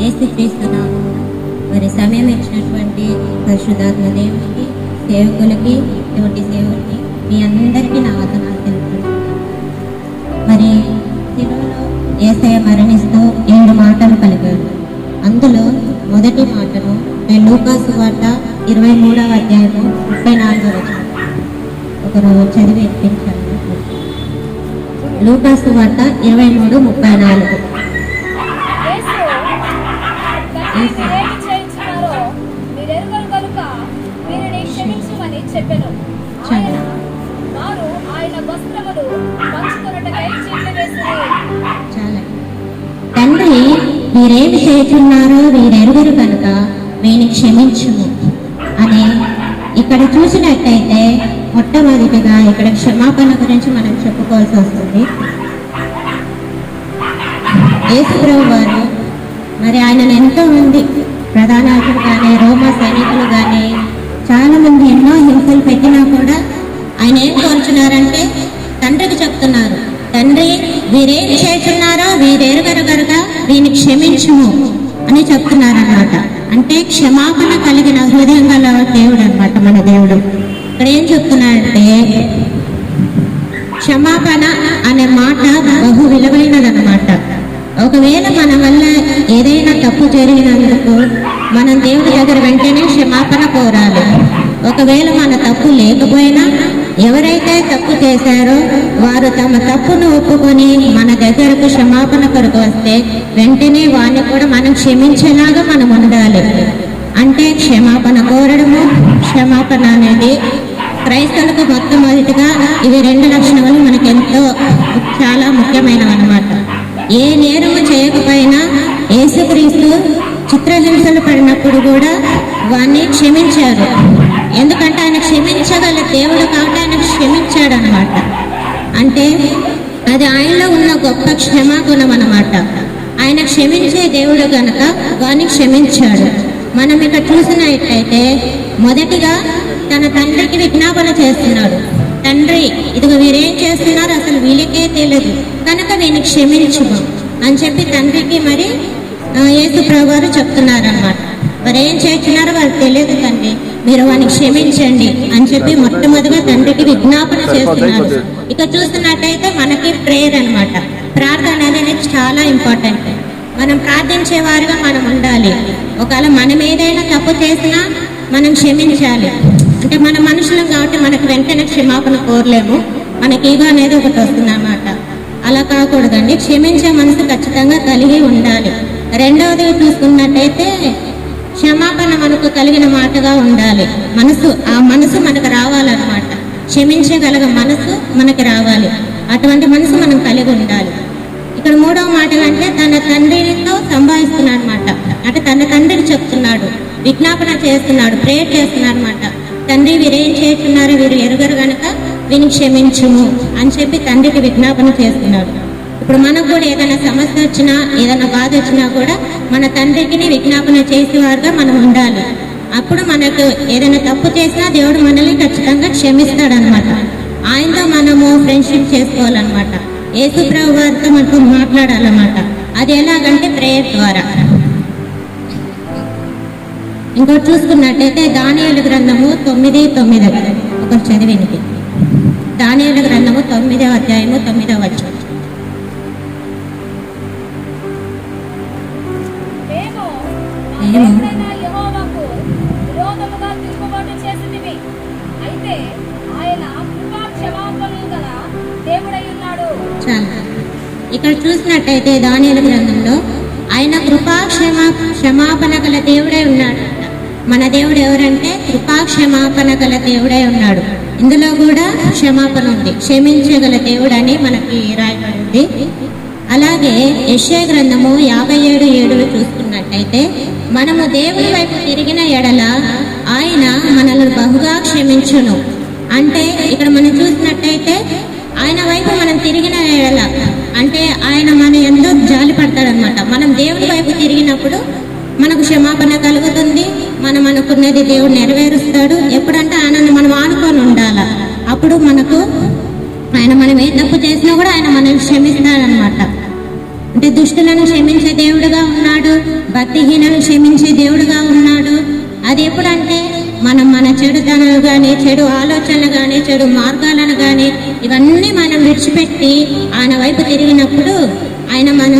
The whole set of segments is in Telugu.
యేసుక్రీస్తు నామమున మరి సమయం ఇచ్చినటువంటి పరిశుద్ధాత్మ దేవునికి, సేవకులకి, తోటి సేవకులకి మీ అందరికీ నా వందనాలు తెలుపుతున్నాను. మరి శిలువలో యేసయ్య మరణిస్తూ 7 మాటలు పలికాడు. అందులో మొదటి మాటను లూకా సువార్త 23వ అధ్యాయము 34వ వచనం ఒకరు చదివి వినిపించాను. లూకా సువార్త 23:34. తండ్రి వీరేమి చేస్తున్నారో వీరెరుగురు కనుక వీని క్షమించుము అని ఇక్కడ చూసినట్టయితే మొట్టమొదటిగా ఇక్కడ క్షమాపణ గురించి మనం చెప్పుకోవాల్సి వస్తుంది. యేసుప్రభు వారు మరి ఆయనను ఎంతో మంది ప్రధానార్థులు కానీ రోమా సైనికులు కానీ చాలా మంది ఎన్నో హింసలు పెట్టినా కూడా ఆయన ఏం కోరుచున్నారంటే తండ్రికి చెప్తున్నారు, తండ్రి వీరేం చేస్తున్నారో వీరెరుగరు కనుక వీని క్షమించుము అని చెప్తున్నారు అన్నమాట. అంటే క్షమాపణ కలిగిన హృదయం గల దేవుడు అనమాట మన దేవుడు. ఇక్కడ ఏం చెప్తున్నాడంటే క్షమాపణ అనే మాట బహు విలువైనదన్నమాట. ఒకవేళ మన వల్ల ఏదైనా తప్పు జరిగినందుకు మనం దేవుడి దగ్గర వెంటనే క్షమాపణ కోరాలి. ఒకవేళ మన తప్పు లేకపోయినా ఎవరైతే తప్పు చేశారో వారు తమ తప్పును ఒప్పుకొని మన దగ్గరకు క్షమాపణ కొరకు వస్తే వెంటనే వారిని కూడా మనం క్షమించేలాగా మనం ఉండాలి. అంటే క్షమాపణ కోరడము, క్షమాపణ అనేది క్రైస్తవులకు మొట్టమొదటిగా ఇవి 2 లక్షణాలు మనకు ఎంతో చాలా ముఖ్యమైనవి అన్నమాట. ఏ నేరము చేయకపోయినా యేసుక్రీస్తు చిత్రహింసలు పడినప్పుడు కూడా వారిని క్షమించారు. ఎందుకంటే ఆయన క్షమించగల దేవుడు కాబట్టి ఆయన క్షమించాడు అనమాట. అంటే అది ఆయనలో ఉన్న గొప్ప క్షమాగుణం అన్నమాట. ఆయన క్షమించే దేవుడు కనుక వారిని క్షమించాడు. మనం ఇక్కడ చూసినట్టయితే మొదటిగా తన తండ్రికి విజ్ఞాపన చేస్తున్నాడు. తండ్రి ఇదిగో వీరేం చేస్తున్నారు అసలు వీళ్ళకే తెలియదు కనుక వీని క్షమించుము అని చెప్పి తండ్రికి మరి యేసుప్రభు వారు చెప్తున్నారు అన్నమాట. మరి ఏం చేస్తున్నారో వాళ్ళకి తెలియదు తండ్రి, మీరు వాడిని క్షమించండి అని చెప్పి మొట్టమొదటిగా తండ్రికి విజ్ఞాపన చేస్తున్నారు. ఇక చూస్తున్నట్టయితే మనకి ప్రేయర్ అన్నమాట. ప్రార్థన అనేది చాలా ఇంపార్టెంట్. మనం ప్రార్థించే వారుగా మనం ఉండాలి. ఒకవేళ మనం ఏదైనా తప్పు చేసినా మనం క్షమించాలి. అంటే మన మనుషులం కాబట్టి మనకు వెంటనే క్షమాపణ కోరలేము, మనకి ఈగో అనేది ఒకటి వస్తుంది అన్నమాట. అలా కాకూడదండి, క్షమించే మనసు ఖచ్చితంగా కలిగి ఉండాలి. రెండవది చూసుకున్నట్టయితే క్షమాపణ మనకు కలిగిన మాటగా ఉండాలి. ఆ మనసు మనకు రావాలన్నమాట. క్షమించగలగ మనసు మనకు రావాలి. అటువంటి మనసు మనం కలిగి ఉండాలి. ఇక్కడ 3వ మాట అంటే తన తండ్రితో సంభాషిస్తున్నాడు అనమాట. అంటే తన తండ్రికి చెప్తున్నాడు, విజ్ఞాపన చేస్తున్నాడు, ప్రేయర్ చేస్తున్నాడు అనమాట. తండ్రి వీరేం చేస్తున్నారో వీరు ఎరుగరు కనుక వీని క్షమించుము అని చెప్పి తండ్రికి విజ్ఞాపన చేస్తున్నాడు. ఇప్పుడు మనకు కూడా ఏదైనా సమస్య వచ్చినా ఏదైనా బాధ వచ్చినా కూడా మన తండ్రికి విజ్ఞాపన చేసేవారుగా మనం ఉండాలి. అప్పుడు మనకు ఏదైనా తప్పు చేసినా దేవుడు మనల్ని ఖచ్చితంగా క్షమిస్తాడనమాట. ఆయనతో మనము ఫ్రెండ్షిప్ చేసుకోవాలన్నమాట. యేసుప్రభు వారితో మనకు మాట్లాడాలన్నమాట. అది ఎలాగంటే ప్రేయర్ ద్వారా. ఇంకోటి చూసుకున్నట్టయితే దానియేలు గ్రంథము 9:9 ఒకటి చదివింది. దానియేలు గ్రంథము 9వ అధ్యాయము 9వ వచనం. ఇక్కడ చూసినట్టయితే దానియేలు గ్రంథంలో ఆయన క్షమాపణ గల దేవుడై ఉన్నాడు. మన దేవుడు ఎవరంటే కృపాక్షమాపణ గల దేవుడై ఉన్నాడు. ఇందులో కూడా క్షమాపణ ఉంది, క్షమించగల దేవుడు అని మనకి రాయబడింది. అలాగే యెషయా గ్రంథము 57:7 చూసుకున్నట్టయితే మనము దేవుని వైపు తిరిగిన ఎడల ఆయన మనల్ని బహుగా క్షమించును. అంటే ఇక్కడ మనం చూసినట్టయితే ఆయన వైపు మనం తిరిగిన ఎడల అంటే ఆయన మన ఎంతో జాలి పడతాడనమాట. మనం దేవుడి వైపు తిరిగినప్పుడు మనకు క్షమాపణ కలుగుతుంది, మనం అనుకున్నది దేవుడు నెరవేరుస్తాడు. ఎప్పుడంటే ఆయనను మనం ఆనుకొని ఉండాలి. అప్పుడు మనకు ఆయన మనం ఏ తప్పు చేసినా కూడా ఆయన మనల్ని క్షమిస్తాడనమాట. అంటే దుష్టులను క్షమించే దేవుడుగా ఉన్నాడు, భక్తిహీనలను క్షమించే దేవుడుగా ఉన్నాడు. అది ఎప్పుడంటే మనం మన చెడుతనాలు కానీ, చెడు ఆలోచనలు కానీ, చెడు మార్గాలను కానీ ఇవన్నీ మనం విడిచిపెట్టి ఆయన వైపు తిరిగినప్పుడు, ఆయన మన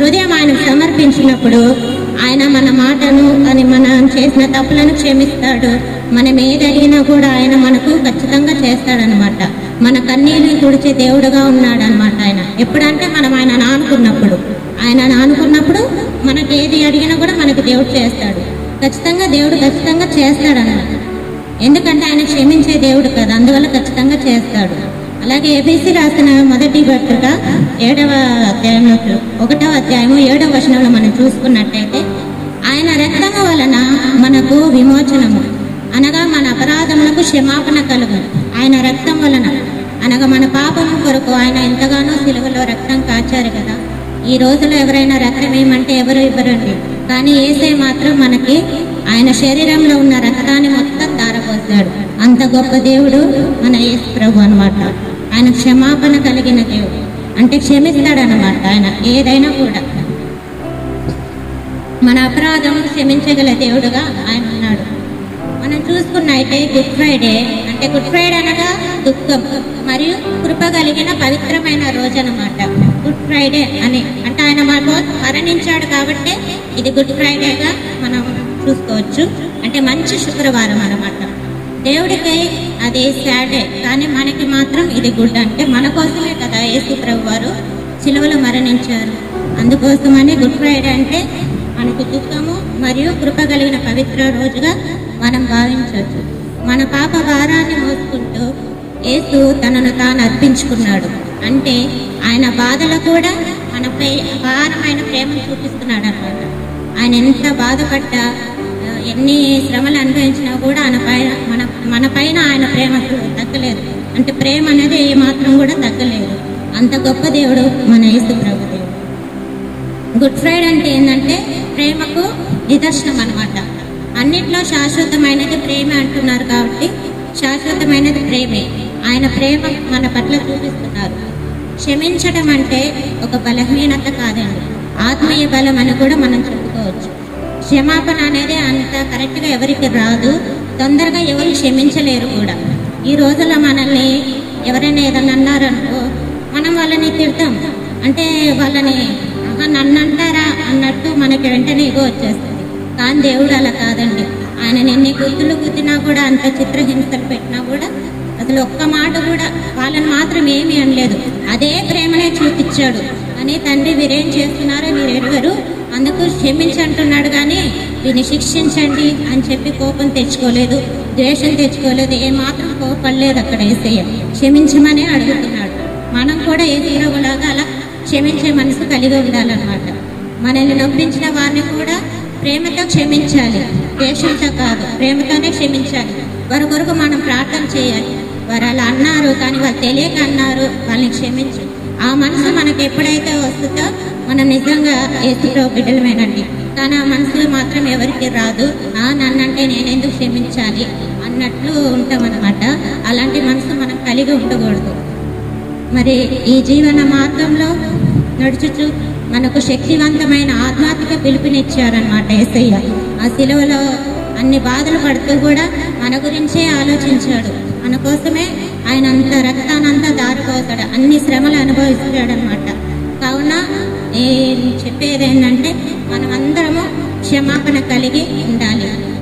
హృదయం ఆయనకు సమర్పించినప్పుడు ఆయన మన మాటను కానీ మనం చేసిన తప్పులను క్షమిస్తాడు. మనం ఏది అడిగినా కూడా ఆయన మనకు ఖచ్చితంగా చేస్తాడనమాట. మన కన్నీళ్ళు తుడిచే దేవుడుగా ఉన్నాడు అనమాట ఆయన. ఎప్పుడంటే మనం ఆయన ఆనుకున్నప్పుడు మనకి ఏది అడిగినా కూడా మనకు దేవుడు చేస్తాడు. దేవుడు ఖచ్చితంగా చేస్తాడన్నమాట. ఎందుకంటే ఆయన క్షమించే దేవుడు కదా, అందువల్ల ఖచ్చితంగా చేస్తాడు. అలాగే ఎఫెసీ రాసిన మొదటి పత్రిక 7వ అధ్యాయంలో 1వ అధ్యాయము 7వ వచనంలో మనం చూసుకున్నట్టయితే, ఆయన రక్తము వలన మనకు విమోచనము అనగా మన అపరాధములకు క్షమాపణ కలుగు. ఆయన రక్తం వలన అనగా మన పాపము కొరకు ఆయన ఎంతగానో సిలువలో రక్తం కాచారు కదా. ఈ రోజులో ఎవరైనా రక్తం ఏమంటే ఎవరు ఇవ్వరండి, కానీ యేసే మాత్రం మనకి ఆయన శరీరంలో ఉన్న రక్తాన్ని మొత్తం ధారపోసాడు. అంత గొప్ప దేవుడు మన యేసు ప్రభు అనమాట. ఆయన క్షమాపణ కలిగిన దేవుడు, అంటే క్షమిస్తాడనమాట. ఆయన ఏదైనా కూడా మన అపరాధం క్షమించగల దేవుడుగా ఆయన ఉన్నాడు. మనం చూసుకున్నైతే గుడ్ ఫ్రైడే అనగా దుఃఖం మరియు కృప కలిగిన పవిత్రమైన రోజు అనమాట. గుడ్ ఫ్రైడే అని అంటే ఆయన మన కోసం మరణించాడు కాబట్టి ఇది గుడ్ ఫ్రైడేగా మనం చూసుకోవచ్చు. అంటే మంచి శుక్రవారం అనమాట. దేవుడికి అది సాటర్డే, కానీ మనకి మాత్రం ఇది గుడ్. అంటే మన కోసమే కదా యేసు ప్రభు వారు సిలువలో మరణించారు. అందుకోసమని గుడ్ ఫ్రైడే అంటే మనకు దుఃఖము మరియు కృప కలిగిన పవిత్ర రోజుగా మనం భావించవచ్చు. మన పాప భారాన్ని మోసుకుంటూ యేసు తనను తాను అర్పించుకున్నాడు. అంటే ఆయన బాధలు కూడా మనపై అపారమైన ప్రేమను చూపిస్తున్నాడు అన్నమాట. ఆయన ఎంత బాధపడ్డా, ఎన్ని శ్రమలు అనుభవించినా కూడా మన పైన ఆయన ప్రేమ తగ్గలేదు. అంటే ప్రేమ అనేది ఏమాత్రం కూడా తగ్గలేదు. అంత గొప్ప దేవుడు మన యేసు ప్రభు దేవుడు. గుడ్ ఫ్రైడే అంటే ఏంటంటే ప్రేమకు నిదర్శనం అనమాట. అన్నిట్లో శాశ్వతమైనది ప్రేమ అంటున్నారు కాబట్టి శాశ్వతమైనది ప్రేమే. ఆయన ప్రేమ మన పట్ల చూపిస్తున్నారు. క్షమించడం అంటే ఒక బలహీనత కాదండి, ఆత్మీయ బలం అని కూడా మనం చెప్పుకోవచ్చు. క్షమాపణ అనేది అంత కరెక్ట్గా ఎవరికి రాదు, తొందరగా ఎవరు క్షమించలేరు కూడా. ఈ రోజుల్లో మనల్ని ఎవరైనా ఏదన్నా అన్నారనుకో, మనం వాళ్ళని తిడతాం. అంటే వాళ్ళని నన్ను అంటారా అన్నట్టు మనకి వెంటనే ఇగో వచ్చేస్తుంది. కానీ దేవుడు అలా కాదండి. ఆయన ఎన్ని గుర్తులు గుద్దినా కూడా, అంత చిత్రహింసలు పెట్టినా కూడా అసలు ఒక్క మాట కూడా వాళ్ళని మాత్రం ఏమీ అనలేదు. అదే ప్రేమనే చూపించాడు. అని తండ్రి వీరేం చేస్తున్నారో మీరు ఎరుగరు, అందుకు క్షమించంటున్నాడు, కానీ వీరిని శిక్షించండి అని చెప్పి కోపం తెచ్చుకోలేదు, ద్వేషం తెచ్చుకోలేదు, ఏమాత్రం కోపడలేదు. అక్కడ యేసయ్య క్షమించమనే అడుగుతున్నాడు. మనం కూడా యేసులాగా అలా క్షమించే మనసు కలిగి ఉండాలన్నమాట. మనల్ని నొప్పించిన వారిని కూడా ప్రేమతో క్షమించాలి, ద్వేషంతో కాదు, ప్రేమతోనే క్షమించాలి. వారి కొరకు మనం ప్రార్థన చేయాలి. వారు అలా అన్నారు కానీ వాళ్ళు తెలియక అన్నారు, వాళ్ళని క్షమించు. ఆ మనసు మనకు ఎప్పుడైతే వస్తుందో మనం నిజంగా యేసు బిడ్డలమేనండి. కానీ ఆ మనసులో మాత్రం ఎవరికి రాదు. నన్నంటే నేనెందుకు క్షమించాలి అన్నట్లు ఉంటామన్నమాట. అలాంటి మనసు మనం కలిగి ఉండకూడదు. మరి ఈ జీవన మార్గంలో నడుచుచు మనకు శక్తివంతమైన ఆధ్యాత్మిక పిలుపునిచ్చారనమాట యేసయ్య. ఆ సిలువలో అన్ని బాధలు పడుతూ కూడా మన గురించే ఆలోచించాడు. మన కోసమే ఆయన అంత రక్తానంతా దారిపోతాడు, అన్ని శ్రమలు అనుభవిస్తాడు అనమాట. కావున నేను చెప్పేది ఏంటంటే మనమందరము క్షమాపణ కలిగి ఉండాలి.